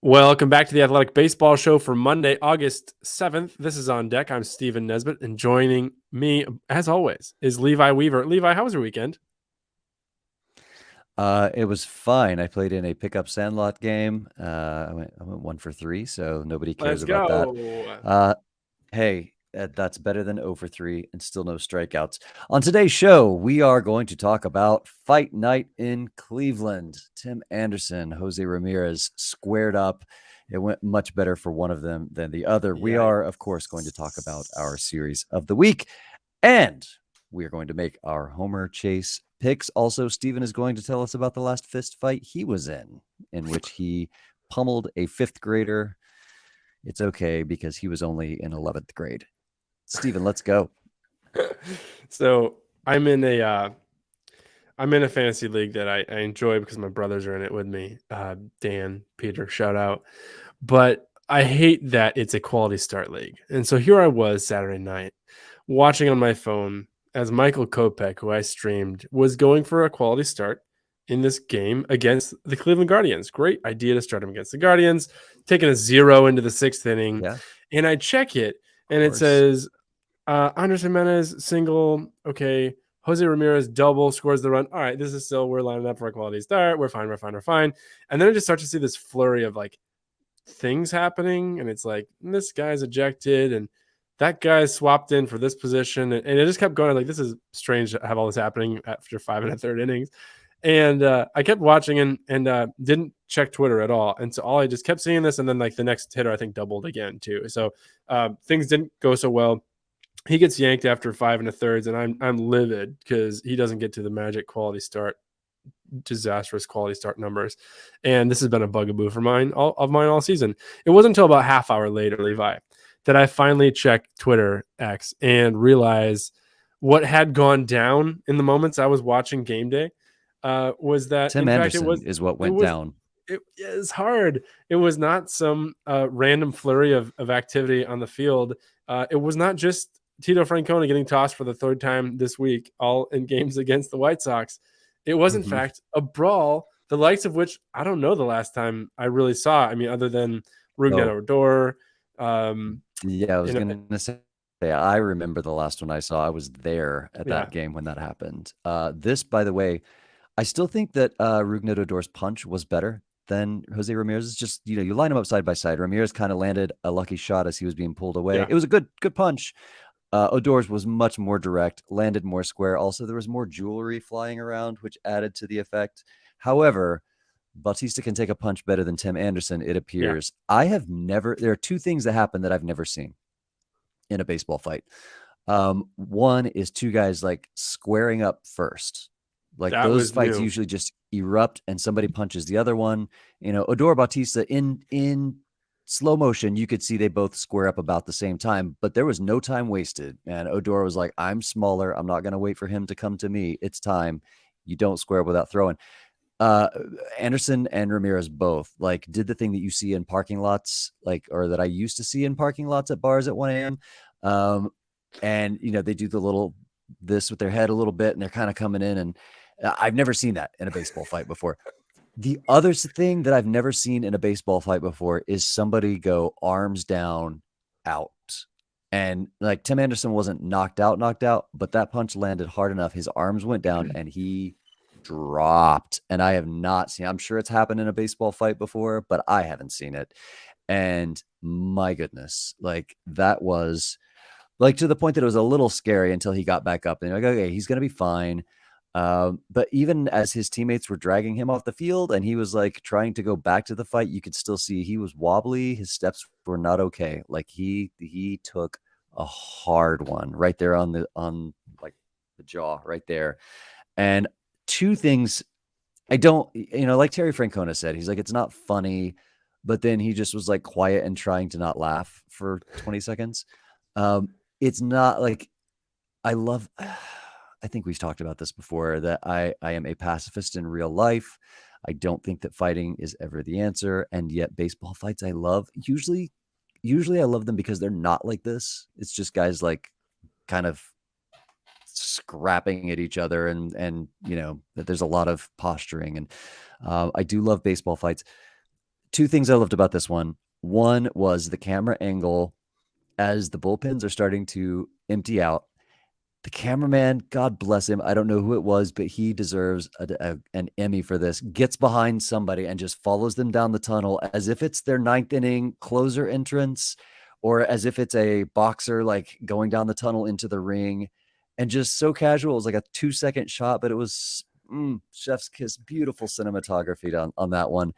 Welcome back to the Athletic Baseball Show for Monday, August 7th. This is On Deck. I'm Stephen Nesbitt, and joining me, as always, is Levi Weaver. Levi, how was your weekend? It was fine. I played in a pickup Sandlot game. I went 1 for 3, so nobody cares Let's about that. go. Uh, hey, that's better than 0 for 3 and still no strikeouts. On today's show, we are going to talk about Fight Night in Cleveland. Tim Anderson, Jose Ramirez squared up. It went much better for one of them than the other. We are, of course, going to talk about our series of the week, and we are going to make our Homer Chase picks. Also, Steven is going to tell us about the last fist fight he was in which he pummeled a fifth grader. It's okay because he was only in 11th grade. Steven, let's go. So I'm in a fantasy league that I enjoy because my brothers are in it with me. Dan, Peter, shout out. But I hate that it's a quality start league. And so here I was Saturday night watching on my phone as Michael Kopech, who I streamed, was going for a quality start in this game against the Cleveland Guardians. Great idea to start him against the Guardians, taking a 0 into the 6th inning. Yeah. And I check it, and it says Andres Jimenez single. Okay. Jose Ramirez double, scores the run. All right, this is still, we're lining up for a quality start. We're fine. And then I just start to see this flurry of like things happening, and it's like, this guy's ejected and that guy's swapped in for this position, and it just kept going. Like, this is strange to have all this happening after 5 1/3 innings. And I kept watching and didn't check Twitter at all. And so I just kept seeing this, and then like the next hitter I think doubled again too. So things didn't go so well. He gets yanked after 5 1/3, and I'm livid because he doesn't get to the magic quality start, disastrous quality start numbers. And this has been a bugaboo for mine all season. It wasn't until about half hour later, Levi, that I finally checked Twitter X and realized what had gone down in the moments I was watching game day. Was that Tim in fact Anderson is what it went was down. it is hard. It was not some random flurry of activity on the field. It was not just Tito Francona getting tossed for the third time this week, all in games against the White Sox. It was, in fact, a brawl, the likes of which I don't know the last time I really saw. I mean, other than Rougned Odor. Yeah, I was going to say, I remember the last one I saw. I was there at that game when that happened. This, by the way, I still think that Rougned Odor's punch was better than Jose Ramirez's. Just, you line them up side by side. Ramirez kind of landed a lucky shot as he was being pulled away. Yeah. It was a good punch. Odor's was much more direct, landed more square. Also, there was more jewelry flying around, which added to the effect. However, Bautista can take a punch better than Tim Anderson, it appears. Yeah. There are two things that happen that I've never seen in a baseball fight. One is two guys like squaring up first. Like that, those fights usually just erupt and somebody punches the other one. Odor, Bautista in slow motion, you could see they both square up about the same time, but there was no time wasted. And Odor was like, I'm smaller. I'm not going to wait for him to come to me. It's time. You don't square up without throwing. Anderson and Ramirez both like did the thing that you see in parking lots, or that I used to see in parking lots at bars at 1 a.m. And, they do the little, this with their head a little bit, and they're kind of coming in. And I've never seen that in a baseball fight before. The other thing that I've never seen in a baseball fight before is somebody go arms down, out. And like Tim Anderson wasn't knocked out, but that punch landed hard enough. His arms went down and he dropped. And I have not seen, I'm sure it's happened in a baseball fight before, but I haven't seen it. And my goodness, like that was like to the point that it was a little scary until he got back up and like, okay, he's going to be fine. But even as his teammates were dragging him off the field and he was like trying to go back to the fight, you could still see he was wobbly. His steps were not okay. Like he took a hard one right there on like the jaw right there. And two things I don't, like Terry Francona said, he's like, it's not funny, but then he just was like quiet and trying to not laugh for 20 seconds. It's not like I think we've talked about this before, that I am a pacifist in real life. I don't think that fighting is ever the answer. And yet baseball fights I love. Usually I love them because they're not like this. It's just guys like kind of scrapping at each other and that there's a lot of posturing. And I do love baseball fights. two things I loved about this one. One was the camera angle as the bullpens are starting to empty out. The cameraman, God bless him, I don't know who it was, but he deserves an Emmy for this, gets behind somebody and just follows them down the tunnel as if it's their ninth inning closer entrance, or as if it's a boxer like going down the tunnel into the ring, and just so casual. It was like a 2-second shot, but it was chef's kiss, beautiful cinematography on that one.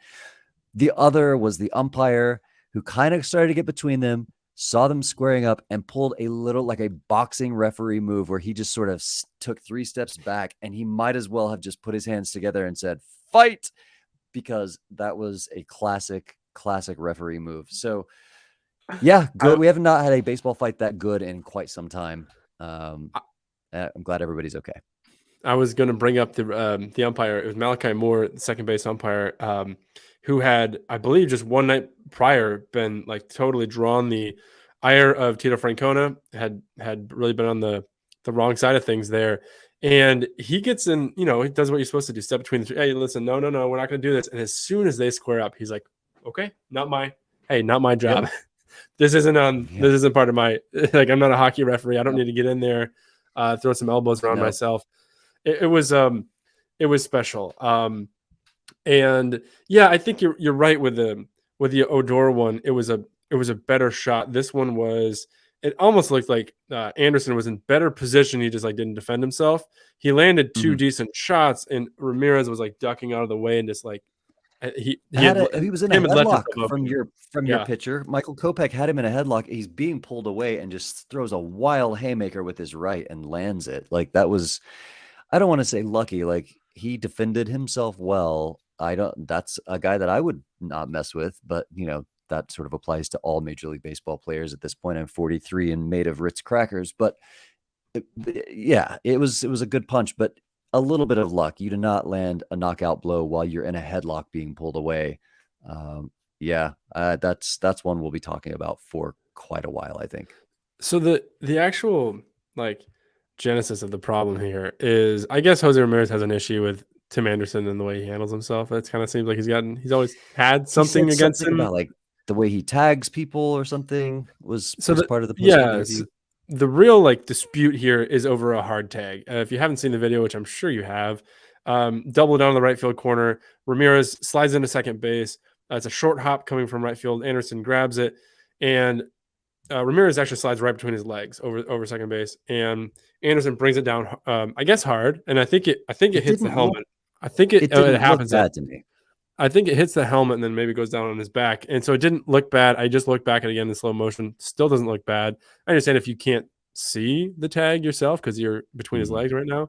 The other was the umpire who kind of started to get between them, saw them squaring up, and pulled a little like a boxing referee move where he just sort of took 3 steps back, and he might as well have just put his hands together and said, "Fight," because that was a classic referee move. So yeah, good. We have not had a baseball fight that good in quite some time. I'm glad everybody's okay. I was going to bring up the umpire. It was Malachi Moore, the second base umpire, who had, I believe, just one night prior been like totally drawn the ire of Tito Francona, had really been on the wrong side of things there. And he gets in, he does what you're supposed to do, step between the two. Hey, listen, no, we're not going to do this. And as soon as they square up, he's like, okay, not my job. Yep. This isn't part of my, like, I'm not a hockey referee. I don't need to get in there, throw some elbows around myself. It was special. And yeah, I think you're right with the Odor one. It was a better shot. This one was, it almost looked like Anderson was in better position. He just like didn't defend himself. He landed 2 decent shots, and Ramirez was like ducking out of the way and just like he was in a headlock from your pitcher. Michael Kopech had him in a headlock. He's being pulled away and just throws a wild haymaker with his right and lands it. Like, that was, I don't want to say lucky. Like, he defended himself well. That's a guy that I would not mess with, but that sort of applies to all Major League Baseball players at this point. I'm 43 and made of Ritz crackers, but yeah, it was a good punch, but a little bit of luck. You did not land a knockout blow while you're in a headlock being pulled away. That's one we'll be talking about for quite a while, I think. So the actual like genesis of the problem here is, I guess Jose Ramirez has an issue with Tim Anderson and the way he handles himself. It kind of seems like he's always had something against him about like the way he tags people or something was part of the interview. The real like dispute here is over a hard tag. If you haven't seen the video, which I'm sure you have, double down the right field corner. Ramirez slides into second base. It's a short hop coming from right field. Anderson grabs it, and Ramirez actually slides right between his legs over second base, and Anderson brings it down, I guess hard, and I think it hits the helmet. I think it happens bad to me. I think it hits the helmet and then maybe goes down on his back. And so it didn't look bad. I just looked back at it again in slow motion. Still doesn't look bad. I understand if you can't see the tag yourself because you're between his legs right now,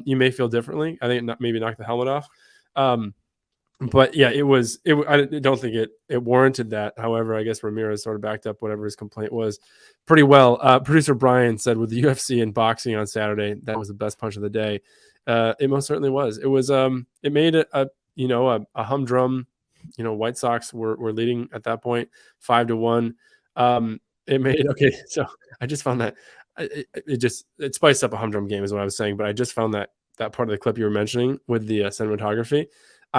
you may feel differently. I think maybe knock the helmet off. But yeah, I don't think it warranted that. However, I guess Ramirez sort of backed up whatever his complaint was pretty well. Producer Brian said with the UFC and boxing on Saturday, that was the best punch of the day. It most certainly was. It was, it made a humdrum, White Sox were leading at that point 5-1. So I just found that it spiced up a humdrum game is what I was saying, but I just found that part of the clip you were mentioning with the cinematography.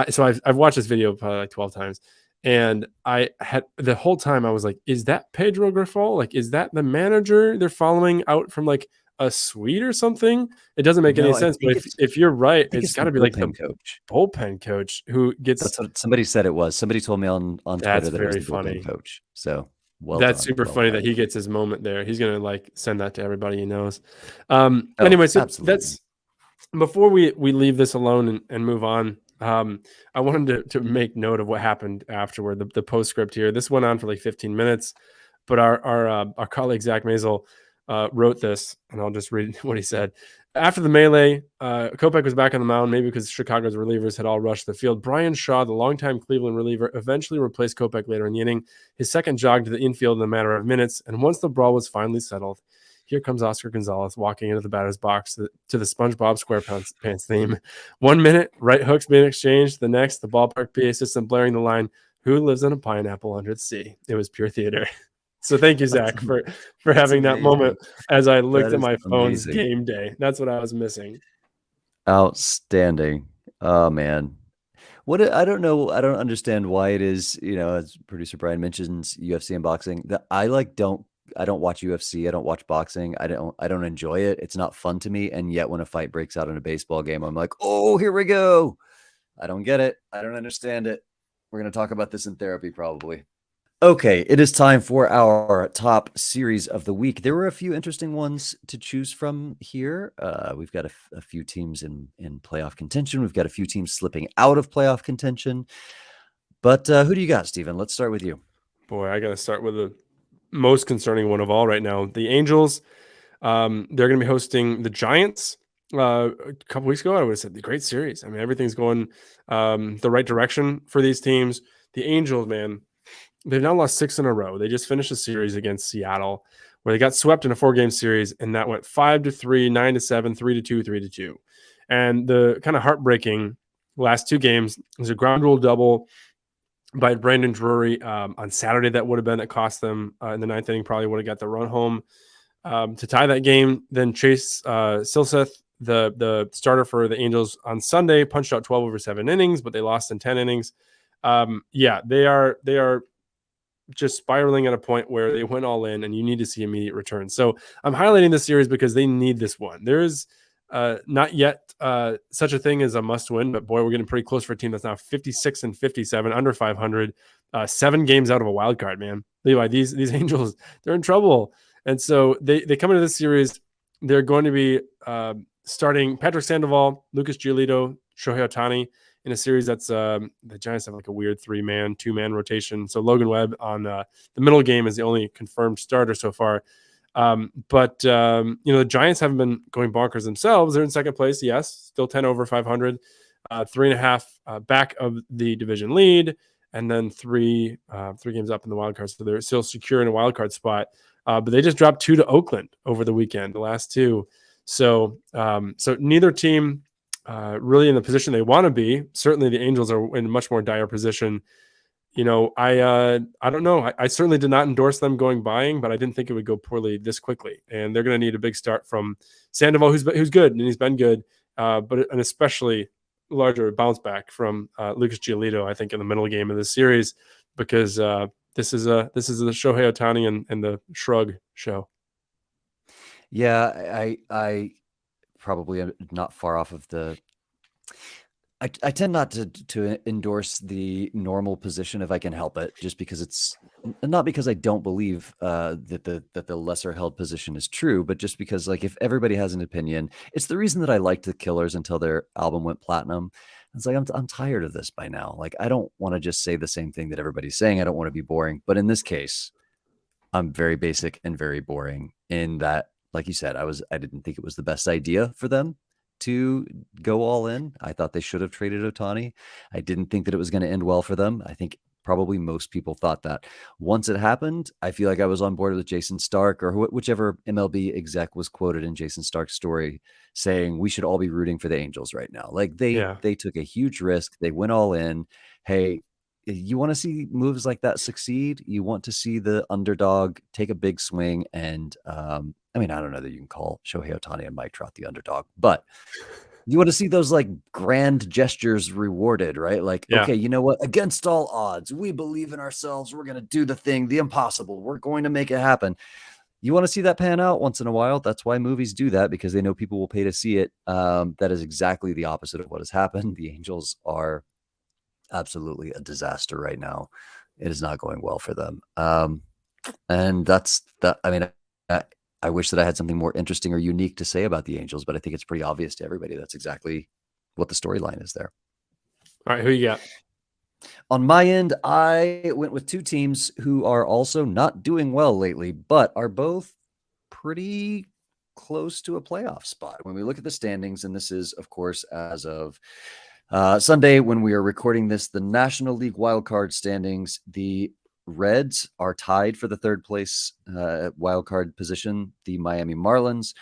So I've watched this video probably like 12 times, and I had the whole time I was like, is that Pedro Grifol? Like, is that the manager they're following out from like a suite or something? It doesn't make any sense. But if you're right, it's got to be like the bullpen coach who gets. That's what somebody said it was. Somebody told me on Twitter that it was the bullpen coach. So that's super funny that he gets his moment there. He's gonna like send that to everybody he knows. Anyway, so that's before we leave this alone and move on. I wanted to make note of what happened afterward. The postscript here. This went on for like 15 minutes, but our colleague Zach Maisel wrote this, and I'll just read what he said. After the melee, Kopech was back on the mound, maybe because Chicago's relievers had all rushed the field. Brian Shaw, the longtime Cleveland reliever, eventually replaced Kopech later in the inning. His second jogged to the infield in a matter of minutes, and once the brawl was finally settled, here comes Oscar Gonzalez walking into the batter's box to the SpongeBob SquarePants theme. 1 minute, right hooks being exchanged. The next, the ballpark PA system blaring the line, "Who lives in a pineapple under the sea?" It was pure theater. So thank you, Zach, for having that moment as I looked at my phone's game day. That's what I was missing. Outstanding. Oh, man. I don't know. I don't understand why it is, as producer Brian mentions UFC and boxing, that I don't watch UFC. I don't watch boxing. I don't enjoy it. It's not fun to me. And yet when a fight breaks out in a baseball game, I'm like, oh, here we go. I don't get it. I don't understand it. We're going to talk about this in therapy probably. Okay, it is time for our top series of the week. There were a few interesting ones to choose from here. We've got a few teams in playoff contention. We've got a few teams slipping out of playoff contention. But who do you got, Steven? Let's start with you. Boy, I got to start with the most concerning one of all right now. The Angels, they're going to be hosting the Giants. A couple weeks ago, I would have said the great series. I mean, everything's going the right direction for these teams. The Angels, man, they've now lost 6 in a row. They just finished a series against Seattle where they got swept in a 4-game series, and that went 5-3, 9-7, 3-2, 3-2. And the kind of heartbreaking last 2 games was a ground rule double by Brandon Drury on Saturday. That would have been, it cost them in the 9th inning, probably would have got the run home to tie that game. Then Chase Silseth, the starter for the Angels on Sunday, punched out 12 over 7 innings, but they lost in 10 innings. They are just spiraling at a point where they went all in, and you need to see immediate returns. So I'm highlighting this series because they need this one. There is not yet such a thing as a must win, but boy, we're getting pretty close for a team that's now 56-57, under 500, 7 games out of a wild card, man. Levi, these Angels, they're in trouble. And so they come into this series, they're going to be starting Patrick Sandoval, Lucas Giolito, Shohei Ohtani in a series that's the Giants have like a weird 3-man, 2-man rotation. So Logan Webb on the middle game is the only confirmed starter so far. But the Giants haven't been going bonkers themselves. They're in second place, yes, still 10 over 500, 3.5 back of the division lead, and then three games up in the wild card. So they're still secure in a wild card spot. But they just dropped 2 to Oakland over the weekend, the last 2. So neither team really in the position they want to be. Certainly the Angels are in a much more dire position. I don't know. I certainly did not endorse them going buying, but I didn't think it would go poorly this quickly. And they're going to need a big start from Sandoval, who's good, and he's been good, but an especially larger bounce back from Lucas Giolito, I think, in the middle game of this series, because this is the Shohei Ohtani and the shrug show. Yeah, I probably am not far off of the. I tend not to endorse the normal position if I can help it, just because it's not because I don't believe that the lesser held position is true, but just because, like, if everybody has an opinion, it's the reason that I liked the Killers until their album went platinum. It's like I'm tired of this by now. Like, I don't want to just say the same thing that everybody's saying. I don't want to be boring, but in this case, I'm very basic and very boring in that, like you said, I didn't think it was the best idea for them to go all in. I thought they should have traded Ohtani. I didn't think that it was going to end well for them. I think probably most people thought that. Once it happened, I feel like I was on board with Jason Stark, or whichever MLB exec was quoted in Jason Stark's story saying we should all be rooting for the Angels right now. Like they took a huge risk. They went all in. Hey, you want to see moves like that succeed? You want to see the underdog take a big swing. And I mean, I don't know that you can call Shohei Ohtani and Mike Trout the underdog, but you want to see those like grand gestures rewarded, right? Like, okay, you know what? Against all odds, we believe in ourselves. We're going to do the thing, the impossible. We're going to make it happen. You want to see that pan out once in a while. That's why movies do that, because they know people will pay to see it. That is exactly the opposite of what has happened. The Angels are absolutely a disaster right now. It is not going well for them. And that's that. I mean, I wish that I had something more interesting or unique to say about the Angels, but I think it's pretty obvious to everybody that's exactly what the storyline is there. All right, who you got? On my end, I went with 2 teams who are also not doing well lately, but are both pretty close to a playoff spot. When we look at the standings, and this is, of course, as of Sunday, when we are recording this, the National League wildcard standings, the Reds are tied for the 3rd place wildcard position. The Miami Marlins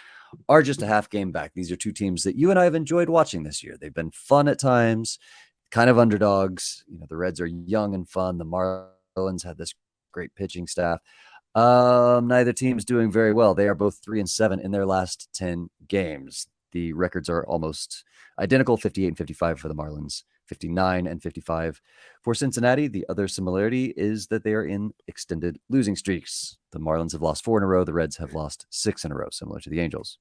are just a half game back. These are 2 teams that you and I have enjoyed watching this year. They've been fun at times, kind of underdogs. The Reds are young and fun. The Marlins had this great pitching staff. Neither team's doing very well. They are both 3-7 in their last 10 games. The records are almost identical, 58 and 55 for the Marlins, 59 and 55. For Cincinnati, the other similarity is that they are in extended losing streaks. The Marlins have lost 4 in a row. The Reds have lost 6 in a row, similar to the Angels.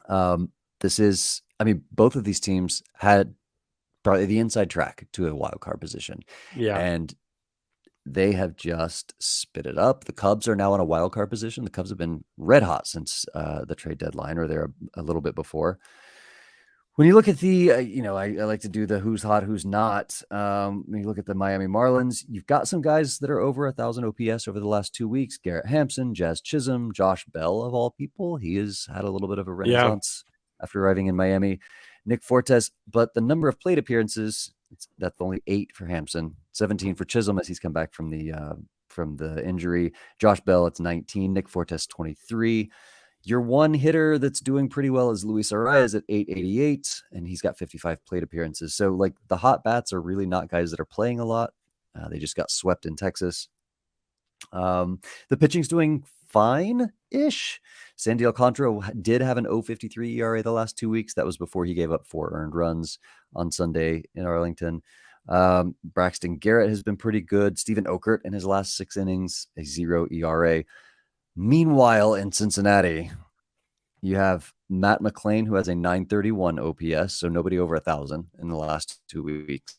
Both of these teams had probably the inside track to a wild card position. Yeah. And they have just spit it up. The Cubs are now in a wild card position. The Cubs have been red hot since the trade deadline, or they're a little bit before. When you look at the, I like to do the who's hot, who's not. When you look at the Miami Marlins, you've got some guys that are over 1,000 OPS over the last 2 weeks. Garrett Hampson, Jazz Chisholm, Josh Bell, of all people. He has had a little bit of a renaissance after arriving in Miami. Nick Fortes, but the number of plate appearances, that's only 8 for Hampson, 17 for Chisholm as he's come back from the injury. Josh Bell, it's 19. Nick Fortes, 23. Your one hitter that's doing pretty well is Luis Arias at 888, and he's got 55 plate appearances. So, like, the hot bats are really not guys that are playing a lot. They just got swept in Texas. The pitching's doing fine-ish. Sandy Alcantara did have an 0.53 ERA the last 2 weeks. That was before he gave up 4 earned runs on Sunday in Arlington. Braxton Garrett has been pretty good. Steven Okert in his last 6 innings, a 0 ERA. Meanwhile, in Cincinnati, you have Matt McClain, who has a 931 OPS, so nobody over 1,000 in the last 2 weeks.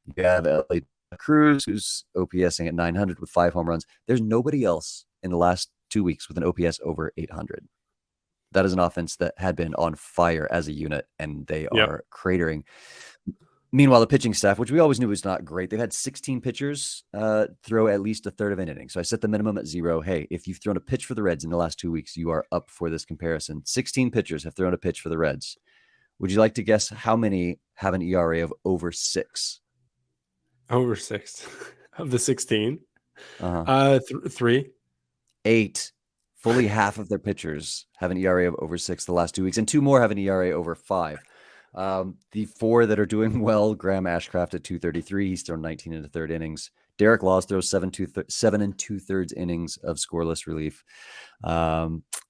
You have Ellie Cruz, who's OPSing at 900 with 5 home runs. There's nobody else in the last 2 weeks with an OPS over 800. That is an offense that had been on fire as a unit, and they are cratering. Meanwhile, the pitching staff, which we always knew was not great, they've had 16 pitchers throw at least a third of an inning. So I set the minimum at 0. Hey, if you've thrown a pitch for the Reds in the last 2 weeks, you are up for this comparison. 16 pitchers have thrown a pitch for the Reds. Would you like to guess how many have an ERA of over 6? Over 6 of the 16? 3? 8. Fully half of their pitchers have an ERA of over 6 the last 2 weeks, and 2 more have an ERA over 5. The 4 that are doing well, Graham Ashcraft at 233. He's thrown 19 and a third innings. Derek Laws throws 7 and 2/3 innings of scoreless relief.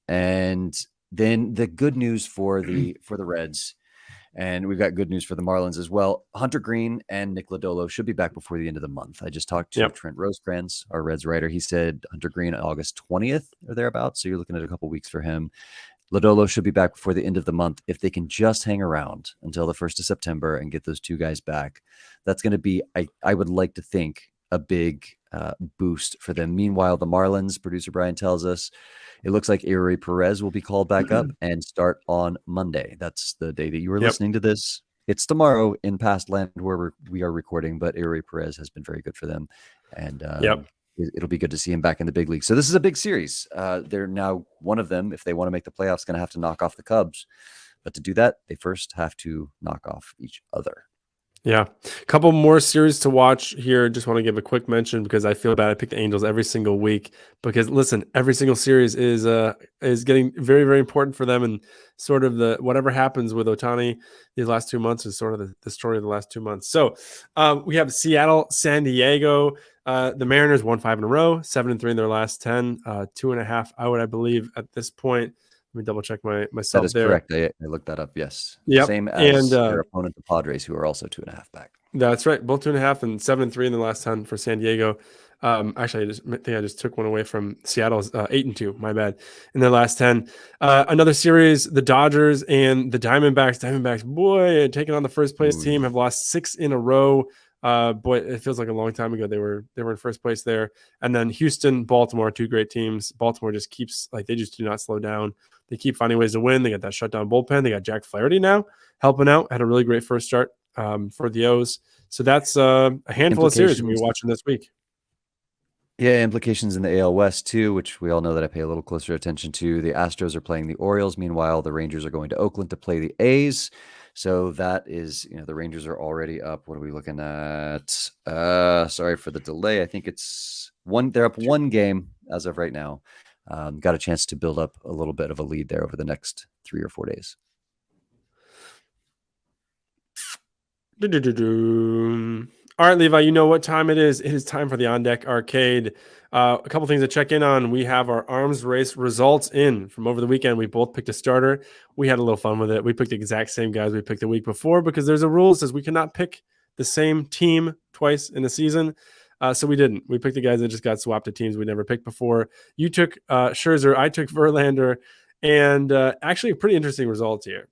And then the good news for the Reds, and we've got good news for the Marlins as well. Hunter Green and Nick Lodolo should be back before the end of the month. I just talked to Trent Rosecrans, our Reds writer. He said Hunter Green August 20th or thereabouts. So you're looking at a couple weeks for him. Lodolo should be back before the end of the month. If they can just hang around until the 1st of September and get those 2 guys back, that's going to be, I would like to think, a big boost for them. Meanwhile, the Marlins, producer Brian tells us, it looks like Eury Perez will be called back up and start on Monday. That's the day that you were listening to this. It's tomorrow in past land where we are recording, but Eury Perez has been very good for them. And it'll be good to see him back in the big league. So this is a big series. They're now, one of them, if they want to make the playoffs, going to have to knock off the Cubs. But to do that, they first have to knock off each other. Yeah. A couple more series to watch here. Just want to give a quick mention because I feel bad. I pick the Angels every single week because, listen, every single series is getting very, very important for them. And sort of whatever happens with Ohtani these last 2 months is sort of the story of the last 2 months. So we have Seattle, San Diego. The Mariners won 5 in a row, 7-3 in their last 10, 2.5 out, I believe, at this point. Let me double check myself. That is there. Correct. I looked that up. Yes. Yep. Same as their opponent, the Padres, who are also 2.5 back. That's right. Both 2.5 and 7-3 in the last 10 for San Diego. Actually, I just took one away from Seattle's 8-2. My bad. In their last 10. Another series, the Dodgers and the Diamondbacks. Diamondbacks, boy, taking on the first place team, have lost 6 in a row. Boy, it feels like a long time ago they were in first place there. And then Houston, Baltimore, 2 great teams. Baltimore just keeps, they just do not slow down. They keep finding ways to win. They got that shutdown bullpen. They got Jack Flaherty now helping out. Had a really great first start for the O's. So that's a handful of series we'll be watching this week. Yeah, implications in the AL West too, which we all know that I pay a little closer attention to. The Astros are playing the Orioles. Meanwhile, the Rangers are going to Oakland to play the A's. So that is, the Rangers are already up. What are we looking at? Sorry for the delay. I think it's one. They're up 1 game as of right now. Got a chance to build up a little bit of a lead there over the next 3 or 4 days. All right, Levi, you know what time it is. It is time for the On Deck Arcade. A couple things to check in on. We have our arms race results in from over the weekend. We both picked a starter. We had a little fun with it. We picked the exact same guys we picked the week before because there's a rule that says we cannot pick the same team twice in a season. So we didn't. We picked the guys that just got swapped to teams we never picked before. You took Scherzer. I took Verlander. And actually a pretty interesting result here.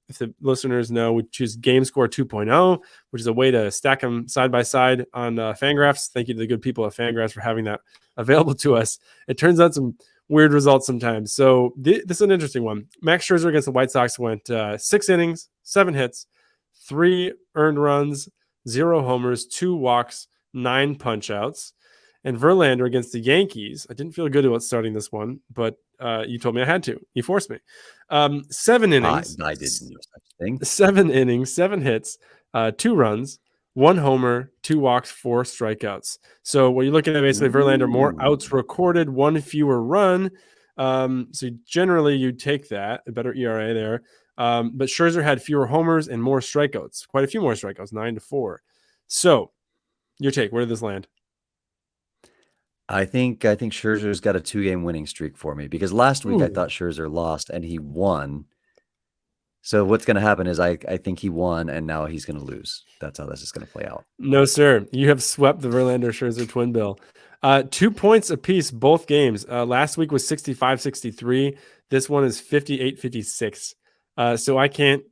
If the listeners know, we choose Game Score 2.0, which is a way to stack them side by side on Fangraphs. Thank you to the good people at Fangraphs for having that available to us. It turns out some weird results sometimes. So this is an interesting one. Max Scherzer against the White Sox went 6 innings, 7 hits, 3 earned runs, 0 homers, 2 walks, 9 punch outs. And Verlander against the Yankees. I didn't feel good about starting this one, but you told me I had to. You forced me. 7 innings. I didn't know such thing. 7 innings, 7 hits, 2 runs, 1 homer, 2 walks, 4 strikeouts. So what you're looking at basically Verlander, more outs recorded, 1 fewer run. So generally you take that, a better ERA there. But Scherzer had fewer homers and more strikeouts, quite a few more strikeouts, 9-4. So your take, where did this land? I think Scherzer's got a 2-game winning streak for me because last week I thought Scherzer lost and he won. So what's going to happen is I think he won and now he's going to lose. That's how this is going to play out. No, sir. You have swept the Verlander Scherzer twin bill. 2 points apiece, both games. Last week was 65-63. This one is 58-56. So I can't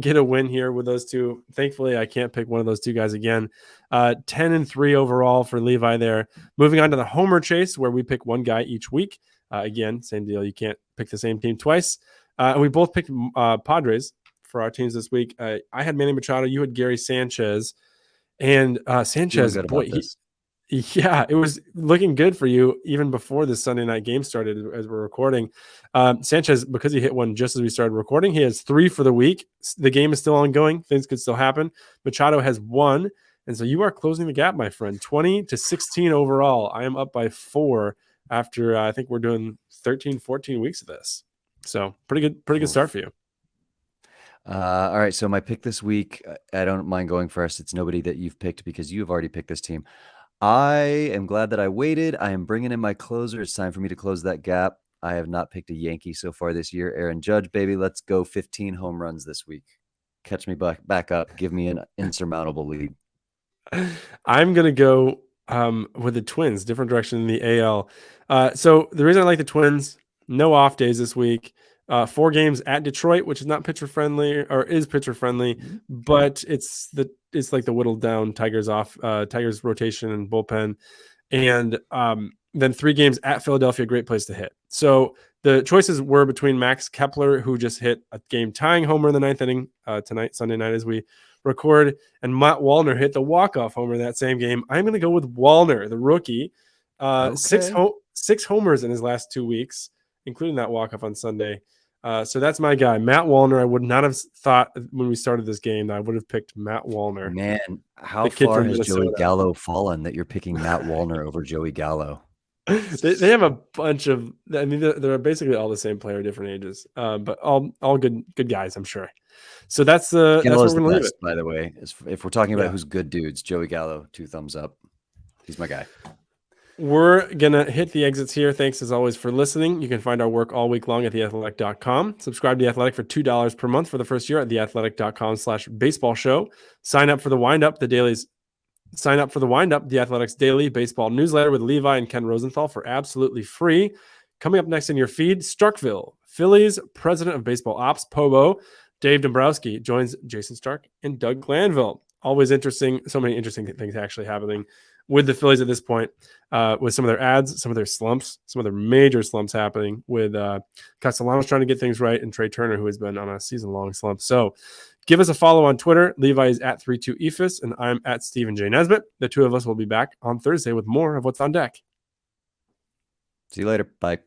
get a win here with those two. Thankfully, I can't pick one of those two guys again. 10-3 overall for Levi there. Moving on to the homer chase, where we pick one guy each week. Again, same deal. You can't pick the same team twice. And we both picked Padres for our teams this week. I had Manny Machado. You had Gary Sanchez. And Sanchez, boy, yeah, it was looking good for you even before this Sunday night game started as we're recording. Sanchez, because he hit one just as we started recording, he has 3 for the week. The game is still ongoing. Things could still happen. Machado has 1. And so you are closing the gap, my friend. 20-16 overall. I am up by 4 after I think we're doing 13, 14 weeks of this. So pretty good start for you. All right. So my pick this week, I don't mind going first. It's nobody that you've picked because you've already picked this team. I am glad that I waited. I am bringing in my closer. It's time for me to close that gap. I have not picked a Yankee so far this year. Aaron Judge, baby, let's go 15 home runs this week. Catch me back up. Give me an insurmountable lead. I'm going to go with the Twins, different direction in the AL. So the reason I like the Twins, no off days this week. 4 games at Detroit, which is not pitcher friendly, or is pitcher friendly, but it's like the whittled down Tigers rotation and bullpen, and then 3 games at Philadelphia, great place to hit. So the choices were between Max Kepler, who just hit a game tying homer in the 9th inning tonight, Sunday night as we record, and Matt Wallner hit the walk-off homer in that same game. I'm going to go with Wallner, the rookie. Okay. 6 homers in his last 2 weeks, including that walk-off on Sunday. So that's my guy, Matt Wallner. I would not have thought when we started this game that I would have picked Matt Wallner. Man, how far has Joey Gallo fallen that you're picking Matt Wallner over Joey Gallo? They have a bunch of, I mean, they're basically all the same player, different ages, but all good guys, I'm sure. So that's what we're going to leave it. By the way, if we're talking about who's good dudes, Joey Gallo, 2 thumbs up. He's my guy. We're going to hit the exits here. Thanks, as always, for listening. You can find our work all week long at theathletic.com. Subscribe to The Athletic for $2 per month for the first year at theathletic.com/baseball show. Sign up for the Wind-Up, The Athletic's daily baseball newsletter with Levi and Ken Rosenthal for absolutely free. Coming up next in your feed, Starkville, Phillies president of baseball ops, Pobo, Dave Dombrowski, joins Jason Stark and Doug Glanville. Always interesting. So many interesting things actually happening with the Phillies at this point, with some of their ads, some of their slumps, some of their major slumps happening with Castellanos trying to get things right and Trey Turner, who has been on a season-long slump. So give us a follow on Twitter. Levi is at 32ephus, and I'm at Stephen J. Nesbitt. The two of us will be back on Thursday with more of What's on Deck. See you later. Bye.